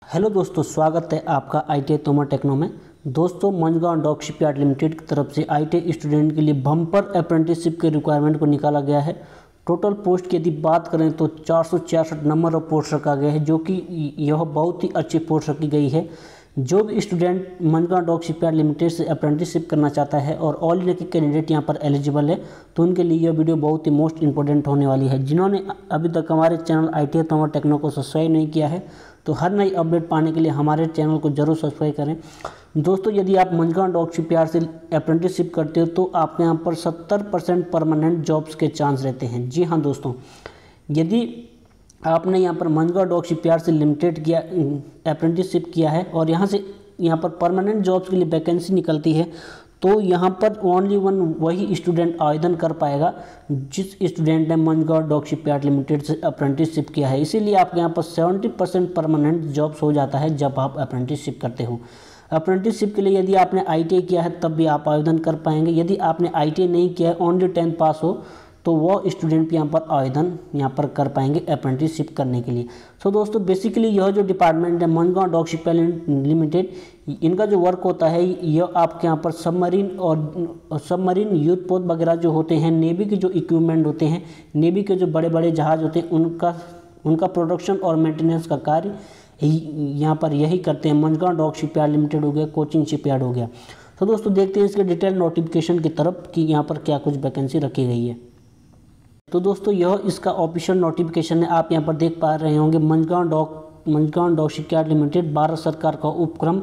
Hello दोस्तों, स्वागत है आपका ITI तोमर टेक्नो में। दोस्तों, मंझगांव डॉक शिपयार्ड लिमिटेड की तरफ से ITI स्टूडेंट के लिए बम्पर अप्रेंटिसशिप के रिक्वायरमेंट को निकाला गया है। टोटल पोस्ट की यदि बात करें तो 466 नंबर ऑफ पोस्ट रखा गया है, जो कि यह बहुत ही अच्छी पोस्ट रखी गई है। जो भी student Mazagon Dock Shipyard Limited से अप्रेंटिसशिप करना चाहता है और ऑल इंडिया के कैंडिडेट यहाँ पर एलिजिबल है, तो उनके लिए यह वीडियो बहुत ही मोस्ट इंपॉर्टेंट होने वाली है। जिन्होंने अभी तक हमारे चैनल ITI तोमर टेक्नो को सब्सक्राइब नहीं किया है, तो हर नई अपडेट पाने के लिए हमारे चैनल को जरूर सब्सक्राइब करें। दोस्तों, यदि आप मंझगांव डॉक शिपयार्ड से अप्रेंटिसशिप करते हो तो आपके यहाँ पर 70% परमानेंट जॉब्स के चांस रहते हैं। जी हाँ दोस्तों, यदि आपने यहाँ पर मंझगांव डॉक शिपयार्ड से लिमिटेड किया अप्रेंटिसशिप किया है और यहाँ से यहाँ पर परमानेंट जॉब्स के लिए वैकेंसी निकलती है, तो यहाँ पर ओनली वन वही स्टूडेंट आवेदन कर पाएगा जिस स्टूडेंट ने मंझगांव डॉक शिपयार्ड लिमिटेड से अप्रेंटिसशिप किया है। इसीलिए आपके यहाँ पर 70% परमानेंट जॉब्स हो जाता है जब आप अप्रेंटिसशिप करते हो। अप्रेंटिसशिप के लिए यदि आपने ITI किया है तब भी आप आवेदन कर पाएंगे। यदि आपने ITI नहीं किया है, ओनली 10th पास हो, तो वो स्टूडेंट यहाँ पर आवेदन यहाँ पर कर पाएंगे अप्रेंटिसशिप करने के लिए। सो दोस्तों, बेसिकली यह जो डिपार्टमेंट है मंझगांव डॉक शिपयार्ड लिमिटेड, इनका जो वर्क होता है यह आपके यहाँ पर सबमरीन युद्ध पोत वगैरह जो होते हैं, नेवी के जो इक्विपमेंट होते हैं, नेवी के जो बड़े बड़े जहाज होते हैं, उनका प्रोडक्शन और मेंटेनेंस का कार्य यहाँ पर यही करते हैं। मंझगांव डॉक शिपयार्ड लिमिटेड हो गया, कोचिंग शिपयार्ड हो गया। तो दोस्तों, देखते हैं इसके डिटेल नोटिफिकेशन की तरफ कि यहाँ पर क्या कुछ वैकेंसी रखी गई है। तो दोस्तों, यह इसका ऑफिशियल नोटिफिकेशन है। आप यहाँ पर देख पा रहे होंगे, Mazagon Dock Shipyard Limited Bharat सरकार का उपक्रम,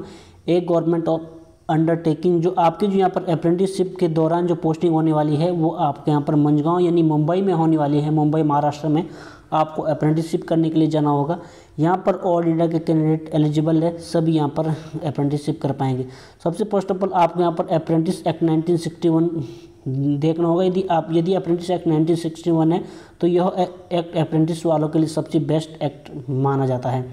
एक गवर्नमेंट ऑफ अंडरटेकिंग। जो आपकी जो यहाँ पर अप्रेंटिसशिप के दौरान जो पोस्टिंग होने वाली है वो आपके यहाँ पर मंझगांव यानी मुंबई में होने वाली है। मुंबई महाराष्ट्र में आपको अप्रेंटिसशिप करने के लिए जाना होगा। यहाँ पर ऑल इंडिया के कैंडिडेट एलिजिबल है, सभी यहाँ पर अप्रेंटिसशिप कर पाएंगे। सबसे फर्स्ट ऑफ ऑल आपको यहाँ पर अप्रेंटिस एक्ट 1961 देखना होगा। यदि अप्रेंटिस एक्ट 1961 है तो यह एक्ट अप्रेंटिस वालों के लिए सबसे बेस्ट एक्ट माना जाता है।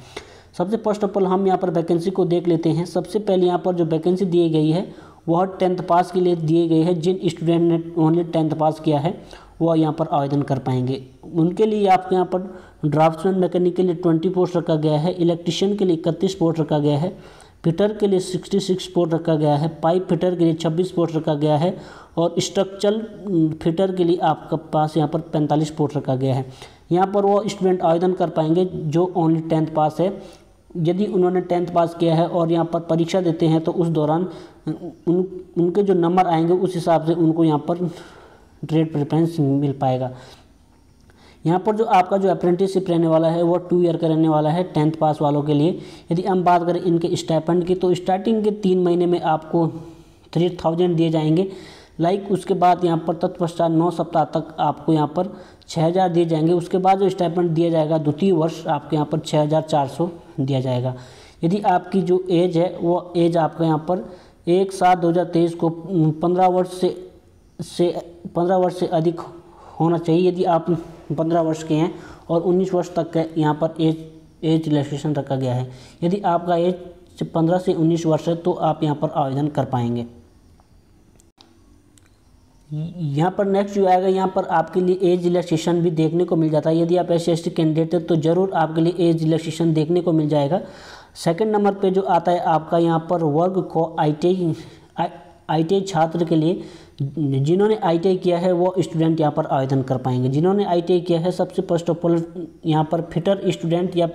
सबसे फर्स्ट ऑफ ऑल हम यहाँ पर वैकेंसी को देख लेते हैं। सबसे पहले यहाँ पर जो वैकेंसी दी गई है वह 10th पास के लिए दिए गई है। जिन स्टूडेंट ने ओनली 10th पास किया है वह यहाँ पर आवेदन कर पाएंगे। उनके लिए आपके यहाँ पर ड्राफ्ट्समैन मैकेनिक के लिए 20 पोस्ट रखा गया है, इलेक्ट्रिशियन के लिए 31 पोस्ट रखा गया है, फिटर के लिए 66 पोस्ट रखा गया है, पाइप फिटर के लिए 26 पोस्ट रखा गया है और स्ट्रक्चरल फिटर के लिए आपका पास यहाँ पर 45 पोस्ट रखा गया है। यहाँ पर वो स्टूडेंट आवेदन कर पाएंगे जो ओनली 10th पास है। यदि उन्होंने 10th पास किया है और यहाँ पर परीक्षा देते हैं तो उस दौरान उनके जो नंबर आएंगे उस हिसाब से उनको यहाँ पर ट्रेड प्रेफरेंस मिल पाएगा। यहाँ पर जो आपका जो अप्रेंटिसशिप रहने वाला है वो 2 ईयर का रहने वाला है 10th पास वालों के लिए। यदि हम बात करें इनके स्टाइपेंड की, तो स्टार्टिंग के 3 महीने में आपको 3000 दिए जाएंगे। उसके बाद यहाँ पर तत्पश्चात 9 सप्ताह तक आपको यहाँ पर 6000 दिए जाएंगे। उसके बाद जो स्टाइपेंड दिया जाएगा द्वितीय वर्ष आपके यहाँ पर 6400 दिया जाएगा। यदि आपकी जो एज है वो एज आपका यहाँ पर 1/7/2023 को 15 वर्ष से अधिक होना चाहिए। यदि आप 15 वर्ष के हैं और 19 वर्ष तक का यहाँ पर एज रिलैक्सेशन रखा गया है। यदि आपका एज 15 से 19 वर्ष है तो आप यहाँ पर आवेदन कर पाएंगे। यहाँ पर नेक्स्ट जो आएगा, यहाँ पर आपके लिए एज रिलैक्सेशन भी देखने को मिल जाता है। यदि आप SC कैंडिडेट है तो ज़रूर आपके लिए एज रिलैक्सेशन देखने को मिल जाएगा। सेकंड नंबर पे जो आता है आपका यहाँ पर वर्ग को ITI छात्र के लिए, जिन्होंने ITI किया है वो स्टूडेंट यहाँ पर आवेदन कर पाएंगे। जिन्होंने ITI किया है, सबसे फर्स्ट ऑफ ऑल यहाँ पर फिटर स्टूडेंट या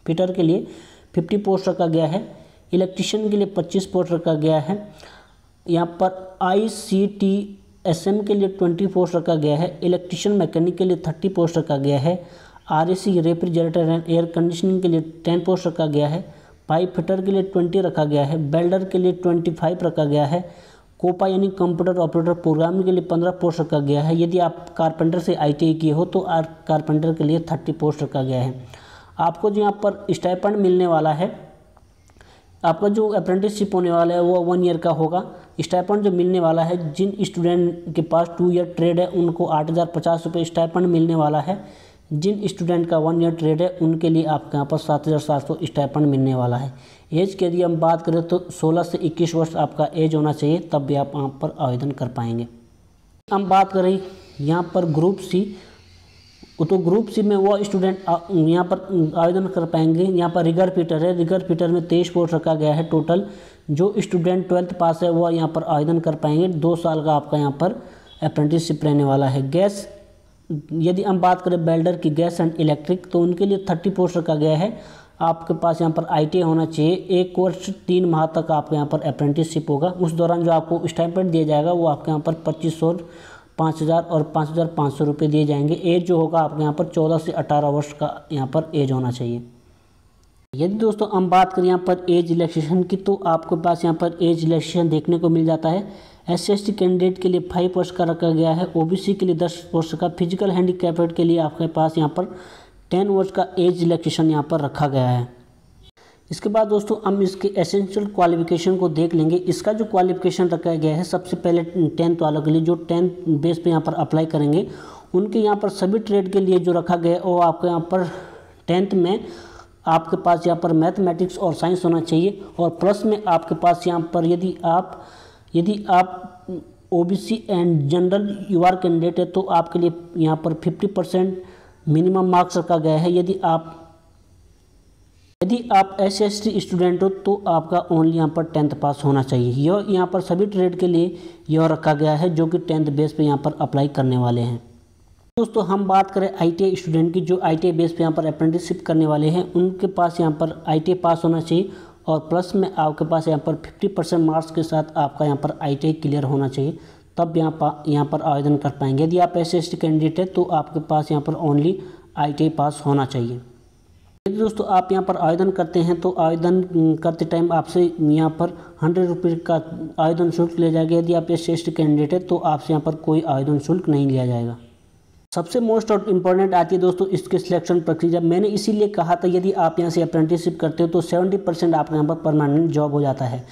फिटर के लिए 50 पोस्ट रखा गया है, इलेक्ट्रिशियन के लिए 25 पोस्ट रखा गया है, यहाँ पर ICTSM के लिए 20 पोस्ट रखा गया है, इलेक्ट्रिशियन मैकेनिक के लिए 30 पोस्ट रखा गया है, RAC refrigerator and air conditioning के लिए 10 पोस्ट रखा गया है, पाइप फिटर के लिए 20 रखा गया है, बेल्डर के लिए 25 रखा गया है, कोपा यानी कंप्यूटर ऑपरेटर प्रोग्रामिंग के लिए 15 पोस्ट रखा गया है। यदि आप कारपेंटर से ITI किए हो तो कारपेंटर के लिए 30 पोस्ट रखा गया है। आपको जो यहाँ पर स्टाइपेंड मिलने वाला है, आपका जो अप्रेंटिसशिप होने वाला है वो 1 ईयर का होगा। स्टाइपेंड जो मिलने वाला है, जिन स्टूडेंट के पास 2 ईयर ट्रेड है उनको 8050 रुपये स्टाइपेंड मिलने वाला है। जिन स्टूडेंट का 1 ईयर ट्रेड है उनके लिए आपके यहाँ पर 7700 स्टाइपेंड मिलने वाला है। एज की यदि हम बात करें तो 16 से 21 वर्ष आपका एज होना चाहिए, तब भी आप यहाँ पर आवेदन कर पाएंगे। हम बात करें यहाँ पर ग्रुप C, तो ग्रुप सी में वो स्टूडेंट यहाँ पर आवेदन कर पाएंगे। यहाँ पर रिगर फीटर है, रिगर फीटर में 23 पोस्ट रखा गया है टोटल। जो स्टूडेंट 12th पास है वो यहाँ पर आवेदन कर पाएंगे। 2 साल का आपका यहाँ पर अप्रेंटिसशिप रहने वाला है। गैस, यदि हम बात करें वेल्डर की, गैस एंड इलेक्ट्रिक, तो उनके लिए 30 पोस्ट रखा गया है। आपके पास यहाँ पर ITI होना चाहिए। 1 कोर्स 3 माह तक आपके यहाँ पर अप्रेंटिसशिप होगा। उस दौरान जो आपको स्टाइपेंड दिया जाएगा वो आपके यहाँ पर 2500, 5000 और 5500 रुपये दिए जाएंगे। एज जो होगा आपके यहाँ पर 14 से 18 वर्ष का यहाँ पर एज होना चाहिए। यदि दोस्तों हम बात करें यहाँ पर एज रिलैक्सेशन की, तो आपके पास यहाँ पर एज रिलैक्सेशन देखने को मिल जाता है। SC/ST कैंडिडेट के लिए 5 वर्ष का रखा गया है। OBC के लिए 10 वर्ष का, फिजिकल हैंडीकैप्ड के लिए आपके पास यहाँ पर 10 वर्ष का एज रिलैक्सेशन यहाँ पर रखा गया है। इसके बाद दोस्तों हम इसके एसेंशियल क्वालिफिकेशन को देख लेंगे। इसका जो क्वालिफिकेशन रखा गया है, सबसे पहले 10th वालों के लिए जो 10th बेस पे यहाँ पर अप्लाई करेंगे, उनके यहाँ पर सभी ट्रेड के लिए जो रखा गया है वो आपके यहाँ पर 10th में आपके पास यहाँ पर मैथमेटिक्स और साइंस होना चाहिए। और प्लस में आपके पास यहाँ पर यदि आप OBC and general UR candidate है तो आपके लिए यहाँ पर 50% मिनिमम मार्क्स रखा गया है। यदि आप SC/ST स्टूडेंट हो तो आपका ओनली यहाँ पर 10th पास होना चाहिए। यह यहाँ पर सभी ट्रेड के लिए यह रखा गया है जो कि 10th बेस पे यहाँ पर अप्लाई करने वाले हैं। दोस्तों हम बात करें ITI स्टूडेंट की, जो ITI बेस पे यहाँ पर अप्रेंटिसशिप करने वाले हैं, उनके पास यहाँ पर ITI पास होना चाहिए और प्लस में आपके पास यहाँ पर 50% मार्क्स के साथ आपका यहाँ पर ITI क्लियर होना चाहिए, तब यहाँ पर आवेदन कर पाएंगे। यदि आप SC/ST कैंडिडेट है तो आपके पास यहाँ पर ओनली ITI पास होना चाहिए। यदि दोस्तों आप यहाँ पर आवेदन करते हैं तो आवेदन करते टाइम आपसे यहाँ पर 100 रुपये का आवेदन शुल्क लिया जाएगा। यदि आप SC/ST कैंडिडेट है तो आपसे यहाँ पर कोई आवेदन शुल्क नहीं लिया जाएगा। सबसे मोस्ट और इम्पॉर्टेंट आती है दोस्तों इसके सिलेक्शन प्रक्रिया। मैंने इसीलिए कहा था यदि आप यहाँ से अप्रेंटिसशिप करते हो तो 70% आपके यहाँ पर परमानेंट जॉब हो जाता है।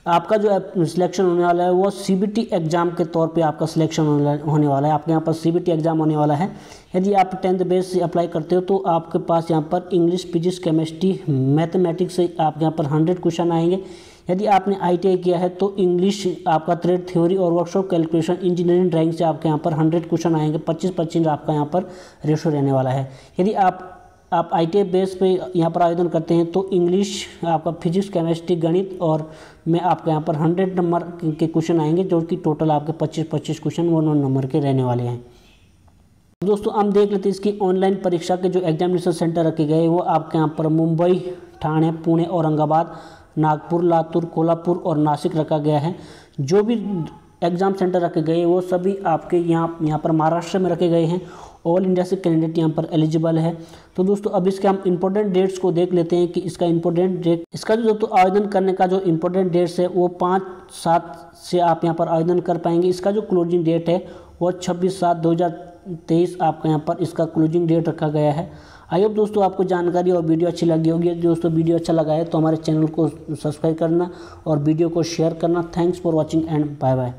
आपका जो सिलेक्शन होने वाला है वो CBT एग्ज़ाम के तौर पे आपका सिलेक्शन होने वाला है। आपके यहाँ पर CBT एग्ज़ाम होने वाला है। यदि आप 10th बेस से अप्लाई करते हो तो आपके पास यहाँ पर इंग्लिश, फिजिक्स, केमिस्ट्री, मैथमेटिक्स से आपके यहाँ पर 100 क्वेश्चन आएंगे। यदि आपने ITI किया है तो इंग्लिश आपका ट्रेड थ्योरी और वर्कशॉप कैलकुलेशन, इंजीनियरिंग ड्राइंग से आपके यहाँ पर 100 क्वेश्चन आएंगे। 25-25 आपका यहाँ पर रेशो रहने वाला है। यदि आप ITI बेस पे यहाँ पर आवेदन करते हैं तो इंग्लिश, आपका फिजिक्स, केमिस्ट्री, गणित और में आपके यहाँ पर 100 नंबर के क्वेश्चन आएंगे, जो कि टोटल आपके 25-25 क्वेश्चन 1 नंबर के रहने वाले हैं। दोस्तों हम देख लेते हैं इसकी ऑनलाइन परीक्षा के जो एग्जामिनेशन सेंटर रखे गए वो आपके यहाँ पर मुंबई, ठाणे, पुणे, औरंगाबाद, नागपुर, लातूर, कोल्हापुर और नासिक रखा गया है। जो भी एग्ज़ाम सेंटर रखे गए वो सभी आपके यहाँ पर महाराष्ट्र में रखे गए हैं। ऑल इंडिया से कैंडिडेट यहाँ पर एलिजिबल है। तो दोस्तों अब इसके हम इंपॉर्टेंट डेट्स को देख लेते हैं कि इसका इंपॉर्टेंट डेट, इसका जो दोस्तों आवेदन करने का जो इंपॉर्टेंट डेट्स है वो 5/7 से आप यहाँ पर आवेदन कर पाएंगे। इसका जो क्लोजिंग डेट है वो 26/7/2023 आपका यहाँ पर इसका क्लोजिंग डेट रखा गया है। आई होप दोस्तों आपको जानकारी और वीडियो अच्छी लगी होगी। दोस्तों वीडियो अच्छा लगा है तो हमारे चैनल को सब्सक्राइब करना और वीडियो को शेयर करना। Thanks for watching and bye bye.